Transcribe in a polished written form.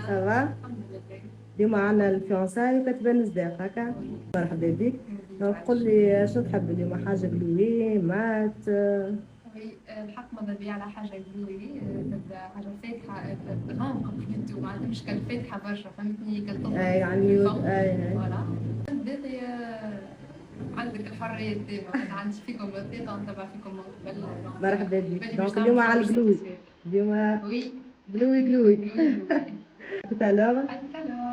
سافا. الحمد لله. اليوم عندنا الفيونساي وكتبان صداق هكا. مرحبا بك. دونك قل لي شو تحب اليوم، حاجة بلوي مات؟ وي الحق ماذا بيا على حاجة قوي تبدا حاجة فاتحة غامقة بلوتو ما عندهمش كالفاتحة برشا فهمتني كالتطلع يعني الفوق أي. فوالا باغي عندك الحرية ديما أنا عندي فيكم الثقة ونتبع فيكم من قبل دونك مرحبا بك. بالي باش دونك تعملوا اليوم على شغل القلوي. ساتيسفير. اليوم وي قلوي قلوي. قولي قولي tout à l'heure. حتى لو